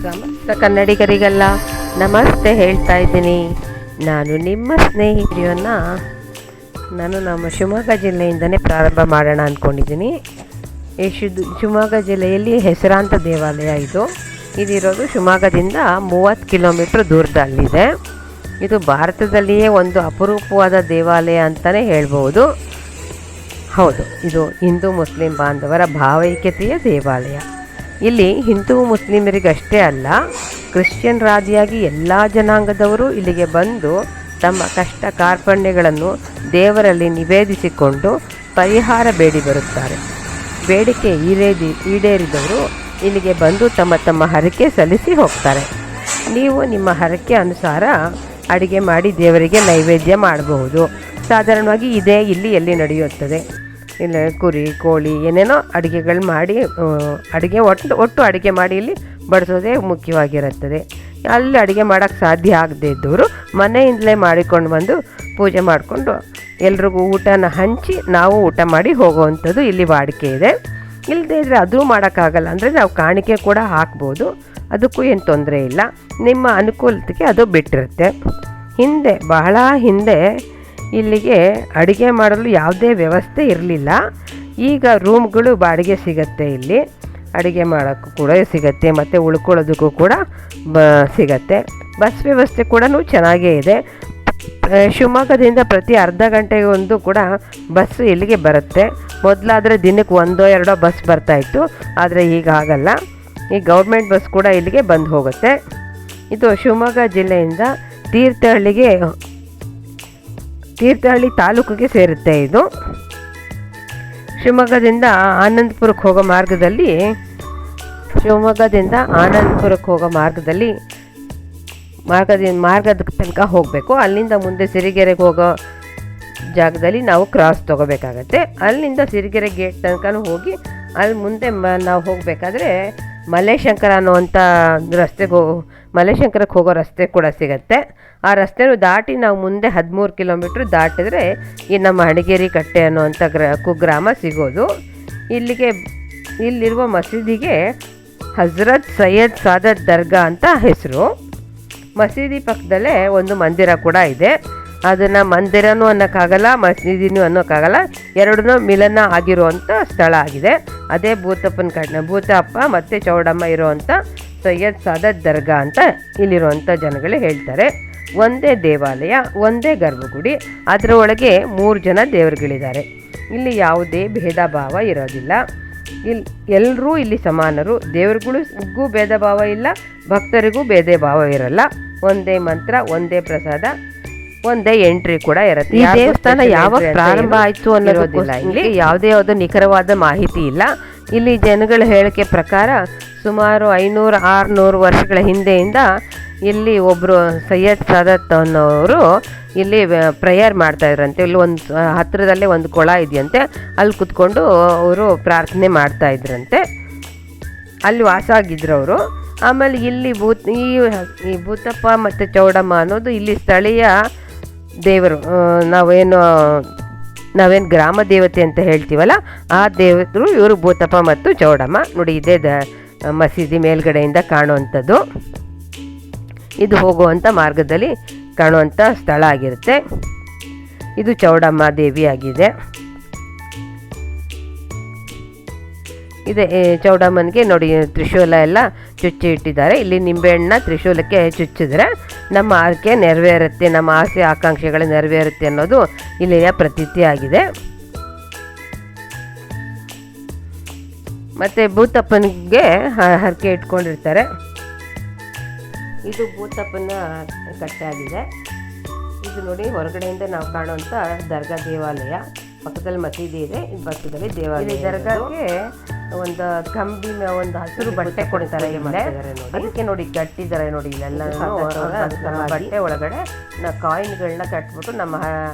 ಸಮಸ್ತ ಕನ್ನಡಿಗರಿಗೆಲ್ಲ ನಮಸ್ತೆ ಹೇಳ್ತಾ ಇದ್ದೀನಿ. ನಾನು ನಿಮ್ಮ ಸ್ನೇಹಿತೆಯನ್ನು ನಾನು ನಮ್ಮ ಶಿವಮೊಗ್ಗ ಜಿಲ್ಲೆಯಿಂದನೇ ಪ್ರಾರಂಭ ಮಾಡೋಣ ಅಂದ್ಕೊಂಡಿದ್ದೀನಿ. ಈ ಶಿವಮೊಗ್ಗ ಜಿಲ್ಲೆಯಲ್ಲಿ ಹೆಸರಾಂತ ದೇವಾಲಯ ಇದಿರೋದು ಶಿವಮೊಗ್ಗದಿಂದ 30 ಕಿಲೋಮೀಟ್ರ್ ದೂರದಲ್ಲಿದೆ. ಇದು ಭಾರತದಲ್ಲಿಯೇ ಒಂದು ಅಪರೂಪವಾದ ದೇವಾಲಯ ಅಂತಲೇ ಹೇಳ್ಬೋದು. ಹೌದು, ಇದು ಹಿಂದೂ ಮುಸ್ಲಿಂ ಬಾಂಧವರ ಭಾವೈಕ್ಯತೆಯ ದೇವಾಲಯ. ಇಲ್ಲಿ ಹಿಂದೂ ಮುಸ್ಲಿಮರಿಗಷ್ಟೇ ಅಲ್ಲ, ಕ್ರಿಶ್ಚಿಯನ್ರಾದಿಯಾಗಿ ಎಲ್ಲ ಜನಾಂಗದವರು ಇಲ್ಲಿಗೆ ಬಂದು ತಮ್ಮ ಕಷ್ಟ ಕಾರ್ಪಣ್ಯಗಳನ್ನು ದೇವರಲ್ಲಿ ನಿವೇದಿಸಿಕೊಂಡು ಪರಿಹಾರ ಬೇಡಿ ಬರುತ್ತಾರೆ. ಬೇಡಿಕೆ ಈಡೇರಿದವರು ಇಲ್ಲಿಗೆ ಬಂದು ತಮ್ಮ ತಮ್ಮ ಹರಕೆ ಸಲ್ಲಿಸಿ ಹೋಗ್ತಾರೆ. ನೀವು ನಿಮ್ಮ ಹರಕೆ ಅನುಸಾರ ಅಡುಗೆ ಮಾಡಿ ದೇವರಿಗೆ ನೈವೇದ್ಯ ಮಾಡಬಹುದು. ಸಾಧಾರಣವಾಗಿ ಇದೇ ಎಲ್ಲಿ ನಡೆಯುತ್ತದೆ. ಇಲ್ಲ ಕುರಿ ಕೋಳಿ ಏನೇನೋ ಅಡುಗೆಗಳು ಮಾಡಿ ಅಡುಗೆ ಒಟ್ಟು ಅಡುಗೆ ಮಾಡಿ ಇಲ್ಲಿ ಬಡಿಸೋದೇ ಮುಖ್ಯವಾಗಿರುತ್ತದೆ. ಅಲ್ಲಿ ಅಡುಗೆ ಮಾಡೋಕ್ಕೆ ಸಾಧ್ಯ ಆಗದೇ ಇದ್ದವರು ಮನೆಯಿಂದಲೇ ಮಾಡಿಕೊಂಡು ಬಂದು ಪೂಜೆ ಮಾಡಿಕೊಂಡು ಎಲ್ರಿಗೂ ಊಟನ ಹಂಚಿ ನಾವು ಊಟ ಮಾಡಿ ಹೋಗುವಂಥದ್ದು ಇಲ್ಲಿ ವಾಡಿಕೆ ಇದೆ. ಇಲ್ಲದೇ ಇದ್ದರೆ ಅದೂ ಮಾಡೋಕ್ಕಾಗಲ್ಲ ಅಂದರೆ ನಾವು ಕಾಣಿಕೆ ಕೂಡ ಹಾಕ್ಬೋದು, ಅದಕ್ಕೂ ಏನು ತೊಂದರೆ ಇಲ್ಲ. ನಿಮ್ಮ ಅನುಕೂಲತೆಗೆ ಅದು ಬಿಟ್ಟಿರುತ್ತೆ. ಬಹಳ ಹಿಂದೆ ಇಲ್ಲಿಗೆ ಅಡುಗೆ ಮಾಡಲು ಯಾವುದೇ ವ್ಯವಸ್ಥೆ ಇರಲಿಲ್ಲ. ಈಗ ರೂಮ್ಗಳು ಬಾಡಿಗೆ ಸಿಗತ್ತೆ, ಇಲ್ಲಿ ಅಡುಗೆ ಮಾಡೋಕ್ಕೂ ಕೂಡ ಸಿಗತ್ತೆ, ಮತ್ತು ಉಳ್ಕೊಳ್ಳೋದಕ್ಕೂ ಕೂಡ ಸಿಗತ್ತೆ. ಬಸ್ ವ್ಯವಸ್ಥೆ ಕೂಡ ಚೆನ್ನಾಗೇ ಇದೆ. ಶಿವಮೊಗ್ಗದಿಂದ ಪ್ರತಿ ಅರ್ಧ ಗಂಟೆಗೆ ಒಂದು ಕೂಡ ಬಸ್ ಇಲ್ಲಿಗೆ ಬರುತ್ತೆ. ಮೊದಲಾದರೆ ದಿನಕ್ಕೆ 1-2 ಬಸ್ ಬರ್ತಾಯಿತ್ತು, ಆದರೆ ಈಗ ಆಗಲ್ಲ. ಈ ಗೌರ್ಮೆಂಟ್ ಬಸ್ ಕೂಡ ಇಲ್ಲಿಗೆ ಬಂದು ಹೋಗುತ್ತೆ. ಇದು ಶಿವಮೊಗ್ಗ ಜಿಲ್ಲೆಯಿಂದ ತೀರ್ಥಹಳ್ಳಿ ತಾಲೂಕಿಗೆ ಸೇರುತ್ತೆ. ಇದು ಶಿವಮೊಗ್ಗದಿಂದ ಆನಂದಪುರಕ್ಕೆ ಹೋಗೋ ಮಾರ್ಗದಲ್ಲಿ ಮಾರ್ಗದ ತನಕ ಹೋಗಬೇಕು. ಅಲ್ಲಿಂದ ಮುಂದೆ ಸಿರಿಗೆರೆಗೆ ಹೋಗೋ ಜಾಗದಲ್ಲಿ ನಾವು ಕ್ರಾಸ್ ತೊಗೋಬೇಕಾಗತ್ತೆ. ಅಲ್ಲಿಂದ ಸಿರಿಗೆರೆ ಗೇಟ್ ತನಕ ಹೋಗಿ ಅಲ್ಲಿ ಮುಂದೆ ನಾವು ಹೋಗಬೇಕಾದ್ರೆ ಮಲ್ಲೇಶಂಕರ ಅನ್ನುವಂಥ ಮಲ್ಲೇಶಂಕರಕ್ಕೆ ಹೋಗೋ ರಸ್ತೆ ಕೂಡ ಸಿಗುತ್ತೆ. ಆ ರಸ್ತೆನೂ ದಾಟಿ ನಾವು ಮುಂದೆ 13 ಕಿಲೋಮೀಟ್ರ್ ದಾಟಿದ್ರೆ ಈ ನಮ್ಮ ಹಣಗೇರಿ ಕಟ್ಟೆ ಅನ್ನುವಂಥ ಕುಗ್ರಾಮ ಸಿಗೋದು. ಇಲ್ಲಿರುವ ಮಸೀದಿಗೆ ಹಜರತ್ ಸೈಯದ್ ಸಾದತ್ ದರ್ಗಾ ಅಂತ ಹೆಸರು. ಮಸೀದಿ ಪಕ್ಕದಲ್ಲೇ ಒಂದು ಮಂದಿರ ಕೂಡ ಇದೆ. ಅದನ್ನು ಮಂದಿರನೂ ಅನ್ನೋಕ್ಕಾಗಲ್ಲ, ಮಸೀದಿನೂ ಅನ್ನೋಕ್ಕಾಗಲ್ಲ, ಎರಡನ್ನೂ ಮಿಲನ ಆಗಿರುವಂಥ ಸ್ಥಳ ಆಗಿದೆ. ಅದೇ ಭೂತಪ್ಪ ಮತ್ತು ಚೌಡಮ್ಮ ಇರುವಂಥ ಸೈಯದ್ ಸಾದತ್ ದರ್ಗಾ ಅಂತ ಇಲ್ಲಿರುವಂಥ ಜನಗಳು ಹೇಳ್ತಾರೆ. ಒಂದೇ ದೇವಾಲಯ, ಒಂದೇ ಗರ್ಭಗುಡಿ, ಅದರ ಒಳಗೆ 3 ಜನ ದೇವರುಗಳಿದ್ದಾರೆ. ಇಲ್ಲಿ ಯಾವುದೇ ಭೇದ ಭಾವ ಇರೋದಿಲ್ಲ. ಎಲ್ಲರೂ ಇಲ್ಲಿ ಸಮಾನರು. ದೇವರುಗಳಿಗೂ ಭೇದ ಭಾವ ಇಲ್ಲ, ಭಕ್ತರಿಗೂ ಭೇದ ಭಾವ ಇರಲ್ಲ. ಒಂದೇ ಮಂತ್ರ, ಒಂದೇ ಪ್ರಸಾದ, ಒಂದೇ ಎಂಟ್ರಿ ಕೂಡ ಇರುತ್ತೆ. ಈ ದೇವಸ್ಥಾನ ಯಾವಾಗ ಪ್ರಾರಂಭ ಆಯಿತು ಅನ್ನೋದಿಲ್ಲ. ಇಲ್ಲಿ ಯಾವುದೇ ನಿಖರವಾದ ಮಾಹಿತಿ ಇಲ್ಲ. ಇಲ್ಲಿ ಜನಗಳ ಹೇಳಿಕೆ ಪ್ರಕಾರ ಸುಮಾರು 500-600 ವರ್ಷಗಳ ಹಿಂದೆಯಿಂದ ಇಲ್ಲಿ ಒಬ್ಬರು ಸೈಯದ್ ಸಾದತ್ ಅನ್ನೋರು ಇಲ್ಲಿ ಪ್ರೇಯರ್ ಮಾಡ್ತಾಯಿದ್ರಂತೆ. ಇಲ್ಲಿ ಹತ್ತಿರದಲ್ಲೇ ಒಂದು ಕೊಳ ಇದೆಯಂತೆ, ಅಲ್ಲಿ ಕುತ್ಕೊಂಡು ಅವರು ಪ್ರಾರ್ಥನೆ ಮಾಡ್ತಾಯಿದ್ರಂತೆ. ಅಲ್ಲಿ ವಾಸ ಆಗಿದ್ರು ಅವರು. ಆಮೇಲೆ ಇಲ್ಲಿ ಈ ಭೂತಪ್ಪ ಮತ್ತು ಚೌಡಮ್ಮ ಅನ್ನೋದು ಇಲ್ಲಿ ಸ್ಥಳೀಯ ದೇವರು. ನಾವೇನು ಗ್ರಾಮ ದೇವತೆ ಅಂತ ಹೇಳ್ತೀವಲ್ಲ, ಆ ದೇವತರು ಇವರು ಭೂತಪ್ಪ ಮತ್ತು ಚೌಡಮ್ಮ. ನೋಡಿ, ಇದೇ ಮಸೀದಿ ಮೇಲ್ಗಡೆಯಿಂದ ಕಾಣುವಂಥದ್ದು. ಇದು ಹೋಗುವಂಥ ಮಾರ್ಗದಲ್ಲಿ ಕಾಣುವಂಥ ಸ್ಥಳ ಆಗಿರುತ್ತೆ. ಇದು ಚೌಡಮ್ಮ ದೇವಿ ಆಗಿದೆ. ಇದೆ ಚೌಡಮ್ಮನಿಗೆ ನೋಡಿ ತ್ರಿಶೂಲ ಎಲ್ಲ ಚುಚ್ಚಿ ಇಟ್ಟಿದ್ದಾರೆ. ಇಲ್ಲಿ ನಿಂಬೆಹಣ್ಣ ತ್ರಿಶೂಲಕ್ಕೆ ಚುಚ್ಚಿದ್ರೆ ನಮ್ಮ ಆಸೆ ನೆರವೇರುತ್ತೆ, ನಮ್ಮ ಆಸೆ ಆಕಾಂಕ್ಷೆಗಳು ನೆರವೇರುತ್ತೆ ಅನ್ನೋದು ಇಲ್ಲಿಯ ಪ್ರತೀತಿ ಆಗಿದೆ. ಮತ್ತು ಭೂತಪ್ಪನಿಗೆ ಹರಕೆ ಇಟ್ಕೊಂಡಿರ್ತಾರೆ. ಇದು ಭೂತಪ್ಪನ ಕಟ್ಟೆ ಆಗಿದೆ. ಇದು ನೋಡಿ ಹೊರಗಡೆಯಿಂದ ನಾವು ಕಾಣುವಂಥ ದರ್ಗಾ ದೇವಾಲಯ. ಪಕ್ಕದಲ್ಲಿ ಮಸೀದಿ ಇದೆ, ಪಕ್ಕದಲ್ಲಿ ದೇವಾಲಯ. ದರ್ಗಾಕ್ಕೆ ಒಂದು ಕಂಬಿ ಒಂದು ಹಸಿರು ಬಟ್ಟೆ ಕೊಡ್ತಾರೆ. ಅದಕ್ಕೆ ನೋಡಿ ಕಟ್ಟಿದ್ದಾರೆ. ನೋಡಿ ಇಲ್ಲೆಲ್ಲ ಬಟ್ಟೆ ಒಳಗಡೆ ನಾವು ಕಾಯಿನ್ಗಳನ್ನ ಕಟ್ಬಿಟ್ಟು ನಮ್ಮ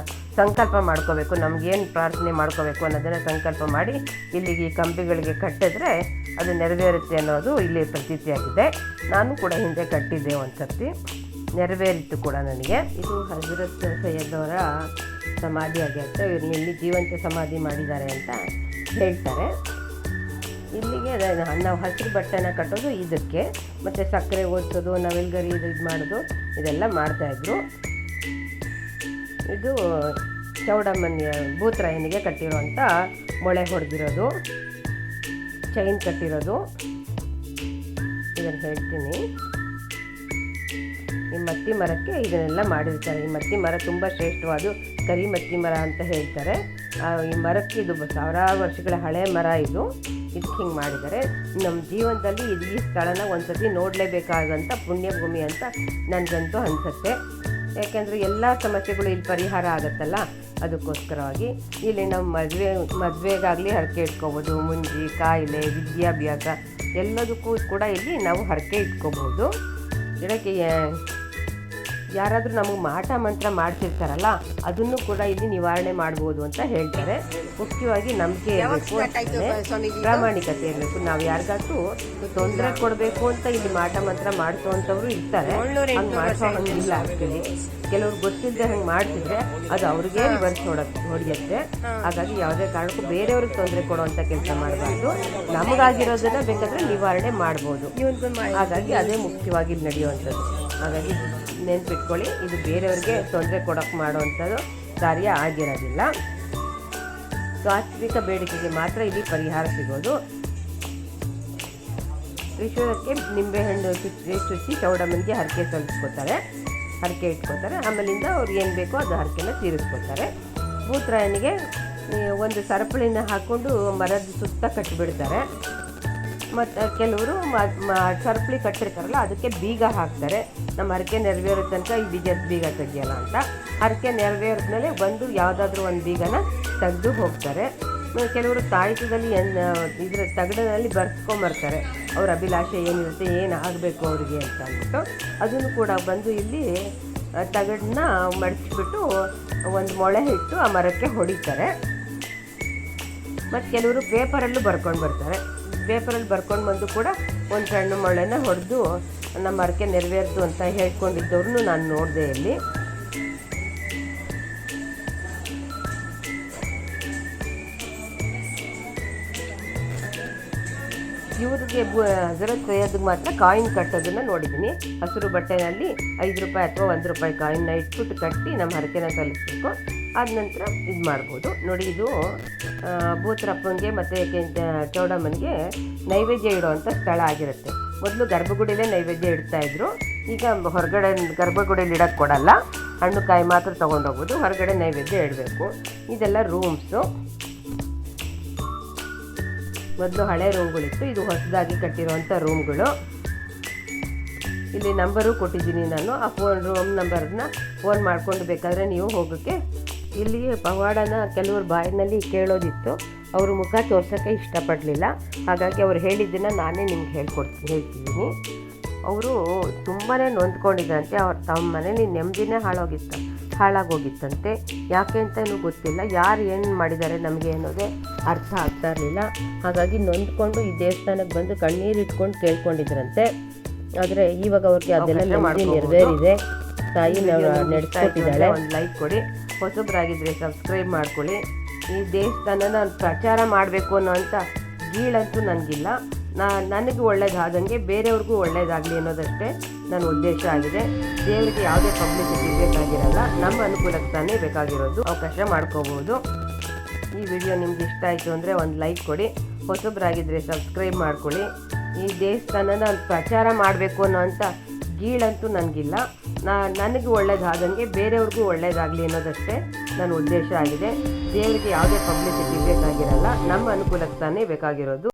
ಸಂಕಲ್ಪ ಮಾಡ್ಕೋಬೇಕು, ನಮಗೇನು ಪ್ರಾರ್ಥನೆ ಮಾಡ್ಕೋಬೇಕು ಅನ್ನೋದನ್ನು ಸಂಕಲ್ಪ ಮಾಡಿ ಇಲ್ಲಿಗೆ ಈ ಕಂಬಿಗಳಿಗೆ ಕಟ್ಟಿದ್ರೆ ಅದು ನೆರವೇರುತ್ತೆ ಅನ್ನೋದು ಇಲ್ಲಿ ಪ್ರತೀತಿಯಾಗಿದೆ. ನಾನು ಕೂಡ ಹಿಂದೆ ಕಟ್ಟಿದ್ದೆ ಒಂದು ಸರ್ತಿ, ನೆರವೇರಿತ್ತು ಕೂಡ ನನಗೆ. ಇದು ಹಜರತ್ ಸೈಯದ್ ಅವರ ಸಮಾಧಿ ಆಗಿರುತ್ತೆ. ಇವ್ರನ್ನ ಇಲ್ಲಿ ಜೀವಂತ ಸಮಾಧಿ ಮಾಡಿದ್ದಾರೆ ಅಂತ ಹೇಳ್ತಾರೆ. ಇಲ್ಲಿಗೆ ನಾವು ಹಸಿರು ಬಟ್ಟೆನ ಕಟ್ಟೋದು ಇದಕ್ಕೆ, ಮತ್ತು ಸಕ್ಕರೆ ಓದಿಸೋದು, ನವಿಲ್ಗರಿ ಇದು ಮಾಡೋದು ಇದೆಲ್ಲ ಮಾಡ್ತಾಯಿದ್ರು. ಇದು ಚೌಡಮ್ಮನಿಗೆ ಭೂತರಾಯನಿಗೆ ಕಟ್ಟಿರೋಂಥ ಮೊಳೆ ಹೊಡೆದಿರೋದು, ಚೈನ್ ಕಟ್ಟಿರೋದು. ಇದನ್ನು ಹೇಳ್ತೀನಿ. ಈ ಮತ್ತಿ ಮರಕ್ಕೆ ಇದನ್ನೆಲ್ಲ ಮಾಡಿರ್ತಾರೆ. ಈ ಮತ್ತಿ ಮರ ತುಂಬ ಶ್ರೇಷ್ಠವಾದ ಕರಿ ಮತ್ತಿ ಮರ ಅಂತ ಹೇಳ್ತಾರೆ. ಈ ಮರಕ್ಕೆ ಇದು ಸಾವಿರಾರು ವರ್ಷಗಳ ಹಳೆಯ ಮರ ಇದು. ಇದಕ್ಕೆ ಹಿಂಗೆ ಮಾಡಿದ್ದಾರೆ. ನಮ್ಮ ಜೀವನದಲ್ಲಿ ಈ ಸ್ಥಳನ ಒಂದು ಸತಿ ನೋಡಲೇಬೇಕಾದಂಥ ಪುಣ್ಯಭೂಮಿ ಅಂತ ನನಗಂತೂ ಅನಿಸುತ್ತೆ. ಯಾಕೆಂದರೆ ಎಲ್ಲ ಸಮಸ್ಯೆಗಳು ಇಲ್ಲಿ ಪರಿಹಾರ ಆಗುತ್ತಲ್ಲ, ಅದಕ್ಕೋಸ್ಕರವಾಗಿ ಇಲ್ಲಿ ನಾವು ಮದುವೆಗಾಗಲಿ ಹರಕೆ ಇಟ್ಕೋಬೋದು. ಮುಂಜಿ, ಕಾಯಿಲೆ, ವಿದ್ಯಾಭ್ಯಾಸ ಎಲ್ಲದಕ್ಕೂ ಕೂಡ ಇಲ್ಲಿ ನಾವು ಹರಕೆ ಇಟ್ಕೋಬೋದು. ಇದಕ್ಕೆ ಯಾರಾದರೂ ನಮಗೆ ಮಾಟ ಮಂತ್ರ ಮಾಡ್ತಿರ್ತಾರಲ್ಲ, ಅದನ್ನು ಕೂಡ ಇಲ್ಲಿ ನಿವಾರಣೆ ಮಾಡ್ಬೋದು ಅಂತ ಹೇಳ್ತಾರೆ. ಮುಖ್ಯವಾಗಿ ನಂಬಿಕೆ ಇರಬೇಕು, ಪ್ರಾಮಾಣಿಕತೆ ಇರಬೇಕು. ನಾವು ಯಾರಿಗಾದ್ರೂ ತೊಂದರೆ ಕೊಡಬೇಕು ಅಂತ ಇಲ್ಲಿ ಮಾಟ ಮಂತ್ರ ಮಾಡಿಸೋವಂಥವ್ರು ಇರ್ತಾರೆ. ಹಂಗೆ ಮಾಡಿಸೋ ಹಂಗಿಲ್ಲ. ಆ್ಯಕ್ಚುಲಿ ಕೆಲವ್ರು ಗೊತ್ತಿಲ್ಲದೆ ಹಂಗೆ ಮಾಡ್ತಿದ್ರೆ ಅದು ಅವ್ರಿಗೆ ರಿವರ್ಸ್ ಹೊಡೆಯುತ್ತೆ. ಹಾಗಾಗಿ ಯಾವುದೇ ಕಾರಣಕ್ಕೂ ಬೇರೆಯವ್ರಿಗೆ ತೊಂದರೆ ಕೊಡುವಂಥ ಕೆಲಸ ಮಾಡಬಾರ್ದು. ನಮಗಾಗಿರೋದನ್ನ ಬೇಕಾದರೆ ನಿವಾರಣೆ ಮಾಡ್ಬೋದು. ಹಾಗಾಗಿ ಅದೇ ಮುಖ್ಯವಾಗಿ ಇಲ್ಲಿ ನಡೆಯುವಂಥದ್ದು. ಹಾಗಾಗಿ ನೆನ್ಪಿಟ್ಕೊಳ್ಳಿ, ಇದು ಬೇರೆಯವ್ರಿಗೆ ತೊಂದರೆ ಕೊಡೋಕ್ಕೆ ಮಾಡುವಂಥದ್ದು ಕಾರ್ಯ ಆಗಿರೋದಿಲ್ಲ. ತಾತ್ವಿಕ ಬೇಡಿಕೆಗೆ ಮಾತ್ರ ಇಲ್ಲಿ ಪರಿಹಾರ ಸಿಗೋದು. ತ್ರಿಶೂಲಕ್ಕೆ ನಿಂಬೆಹಣ್ಣು ಚುಚ್ಚಿ ಚೌಡಮ್ಮನಿಗೆ ಹರಕೆ ಸಲ್ಲಿಸ್ಕೊತಾರೆ, ಹರಕೆ ಇಟ್ಕೋತಾರೆ. ಆಮೇಲಿಂದ ಅವ್ರಿಗೆ ಏನು ಬೇಕೋ ಅದು ಹರಕೆನ ತೀರಿಸ್ಕೊತಾರೆ. ಭೂತರಾಯನಿಗೆ ಒಂದು ಸರಪಳಿನ ಹಾಕ್ಕೊಂಡು ಮರದ ಸುತ್ತ ಕಟ್ಟಿಬಿಡ್ತಾರೆ. ಮತ್ತು ಕೆಲವರು ಸರಪಳಿ ಕಟ್ಟಿರ್ತಾರಲ್ಲ ಅದಕ್ಕೆ ಬೀಗ ಹಾಕ್ತಾರೆ. ನಮ್ಮ ಹರಕೆ ನೆರವೇರೋ ತನಕ ಈ ಬೀಜದ ಬೀಗ ತೆಗಿಯೋಲ್ಲ ಅಂತ. ಹರಕೆ ನೆರವೇರಿದ್ಮೇಲೆ ಬಂದು ಯಾವುದಾದ್ರೂ ಒಂದು ಬೀಗನ ತೆಗೆದು ಹೋಗ್ತಾರೆ. ಕೆಲವರು ತಾಯಿತದಲ್ಲಿ ಇದ್ರ ತಗಡಿನಲ್ಲಿ ಬರ್ಸ್ಕೊಂಬರ್ತಾರೆ ಅವ್ರ ಅಭಿಲಾಷೆ ಏನಿರುತ್ತೆ, ಏನು ಆಗಬೇಕು ಅವ್ರಿಗೆ ಅಂತ ಅಂದ್ಬಿಟ್ಟು. ಅದನ್ನು ಕೂಡ ಬಂದು ಇಲ್ಲಿ ತಗಡನ್ನ ಮಡಚಿಬಿಟ್ಟು ಒಂದು ಮೊಳೆ ಇಟ್ಟು ಆ ಮರಕ್ಕೆ ಹೊಡಿತಾರೆ. ಮತ್ತು ಕೆಲವರು ಪೇಪರಲ್ಲೂ ಬರ್ಕೊಂಡು ಬರ್ತಾರೆ. ಪೇಪರಲ್ಲಿ ಬರ್ಕೊಂಡು ಬಂದು ಕೂಡ ಒಂದು ಸಣ್ಣ ಮೊಳೆನ ಹೊಡೆದು ನಮ್ಮ ಹರಕೆ ನೆರವೇರ್ದು ಅಂತ ಹೇಳ್ಕೊಂಡಿದ್ದವ್ರನ್ನೂ ನಾನು ನೋಡಿದೆ ಇಲ್ಲಿ. ಇವ್ರಿಗೆ ಹಜರತ್ ಸೈಯದ್ಗೆ ಮಾತ್ರ ಕಾಯಿನ್ ಕಟ್ಟೋದನ್ನು ನೋಡಿದ್ದೀನಿ. ಹಸಿರು ಬಟ್ಟೆನಲ್ಲಿ 5 ರೂಪಾಯಿ ಅಥವಾ 1 ರೂಪಾಯಿ ಕಾಯಿನ್ನ ಇಟ್ಬಿಟ್ಟು ಕಟ್ಟಿ ನಮ್ಮ ಹರಕೆನ ಸಲ್ಲಿಸಬೇಕು. ಆದ ನಂತರ ಇದು ಮಾಡ್ಬೋದು. ನೋಡಿ, ಇದು ಭೂತರಪ್ಪನಿಗೆ ಮತ್ತು ಚೌಡಮ್ಮನಿಗೆ ನೈವೇದ್ಯ ಇಡುವಂಥ ಸ್ಥಳ ಆಗಿರುತ್ತೆ. ಮೊದಲು ಗರ್ಭಗುಡಿಲೇ ನೈವೇದ್ಯ ಇಡ್ತಾಯಿದ್ರು. ಈಗ ಹೊರಗಡೆ ಗರ್ಭಗುಡಿಲಿ ಇಡೋಕ್ಕೆ ಕೊಡಲ್ಲ, ಹಣ್ಣು ಕಾಯಿ ಮಾತ್ರ ತೊಗೊಂಡೋಗ್ಬೋದು. ಹೊರಗಡೆ ನೈವೇದ್ಯ ಇಡಬೇಕು. ಇದೆಲ್ಲ ರೂಮ್ಸು. ಮೊದಲು ಹಳೆ ರೂಮ್ಗಳಿತ್ತು, ಇದು ಹೊಸದಾಗಿ ಕಟ್ಟಿರುವಂಥ ರೂಮ್ಗಳು. ಇಲ್ಲಿ ನಂಬರು ಕೊಟ್ಟಿದ್ದೀನಿ ನಾನು. ಆ ರೂಮ್ ನಂಬರ್ನ ಫೋನ್ ಮಾಡ್ಕೊಂಡು ಬೇಕಾದರೆ ನೀವು ಹೋಗೋಕ್ಕೆ. ಇಲ್ಲಿ ಪವಾಡನ ಕೆಲವ್ರ ಬಾಯಿನಲ್ಲಿ ಕೇಳೋದಿತ್ತು, ಅವರು ಮುಖ ತೋರ್ಸೋಕ್ಕೆ ಇಷ್ಟಪಡಲಿಲ್ಲ. ಹಾಗಾಗಿ ಅವ್ರು ಹೇಳಿದ್ದನ್ನು ನಾನೇ ನಿಮ್ಗೆ ಹೇಳ್ತಿದ್ದೀನಿ. ಅವರು ತುಂಬಾ ನೊಂದ್ಕೊಂಡಿದ್ದಂತೆ. ಅವ್ರು ತಮ್ಮ ಮನೇಲಿ ನೆಮ್ಮದಿನೇ ಹಾಳಾಗೋಗಿತ್ತಂತೆ. ಯಾಕೆ ಅಂತಲೂ ಗೊತ್ತಿಲ್ಲ. ಯಾರು ಏನು ಮಾಡಿದ್ದಾರೆ ನಮಗೆ ಅನ್ನೋದೇ ಅರ್ಥ ಆಗ್ತಾ ಇರಲಿಲ್ಲ. ಹಾಗಾಗಿ ನೊಂದ್ಕೊಂಡು ಈ ದೇವಸ್ಥಾನಕ್ಕೆ ಬಂದು ಕಣ್ಣೀರು ಇಟ್ಕೊಂಡು ಕೇಳ್ಕೊಂಡಿದ್ರಂತೆ. ಆದರೆ ಇವಾಗ ಅವ್ರಿಗೆ ಅದೆಲ್ಲ ನೆಮ್ಮದಿ ನೆರವೇರಿದೆ. ತಾಯಿ ನಡೆಸ್ಕೊಟ್ಟಿದ್ದಾಳೆ. ಒಂದು ಲೈಕ್ ಕೊಡಿ. ಹೊಸಬ್ರಾಗಿದ್ದರೆ ಸಬ್ಸ್ಕ್ರೈಬ್ ಮಾಡ್ಕೊಳ್ಳಿ. ಈ ದೇವಸ್ಥಾನನ ಪ್ರಚಾರ ಮಾಡಬೇಕು ಅನ್ನೋ ಅಂಥ ಗೀಳಂತೂ ನನಗಿಲ್ಲ. ನನಗೆ ಒಳ್ಳೇದಾದಂಗೆ ಬೇರೆಯವ್ರಿಗೂ ಒಳ್ಳೇದಾಗಲಿ ಅನ್ನೋದಷ್ಟೇ ನನ್ನ ಉದ್ದೇಶ ಆಗಿದೆ. ದೇವರಿಗೆ ಯಾವುದೇ ಪಬ್ಲಿಸಿಟಿ ಬೇಕಾಗಿರಲ್ಲ, ನಮ್ಮ ಅನುಕೂಲಕ್ಕೆ ತಾನೇ ಬೇಕಾಗಿರೋದು. ಅವಕಾಶ ಮಾಡ್ಕೋಬೋದು. ಈ ವಿಡಿಯೋ ನಿಮ್ಗೆ ಇಷ್ಟ ಆಯಿತು ಅಂದರೆ ಒಂದು ಲೈಕ್ ಕೊಡಿ. ಹೊಸಬ್ರಾಗಿದ್ದರೆ ಸಬ್ಸ್ಕ್ರೈಬ್ ಮಾಡ್ಕೊಳ್ಳಿ. ಈ ದೇವಸ್ಥಾನನ ಪ್ರಚಾರ ಮಾಡಬೇಕು ಅನ್ನೋ ಅಂಥ ಗೀಳಂತೂ ನನಗಿಲ್ಲ. ನನಗೆ ಒಳ್ಳೇದಾದಂಗೆ ಬೇರೆಯವ್ರಿಗೂ ಒಳ್ಳೇದಾಗಲಿ ಅನ್ನೋದಷ್ಟೇ ನನ್ನ ಉದ್ದೇಶ ಆಗಿದೆ. ದೇವರಿಗೆ ಯಾವುದೇ ಪಬ್ಲಿಸಿಟಿ ಬೇಕಾಗಿರಲ್ಲ, ನಮ್ಮ ಅನುಕೂಲಕ್ಕೆ ತಾನೇ ಬೇಕಾಗಿರೋದು.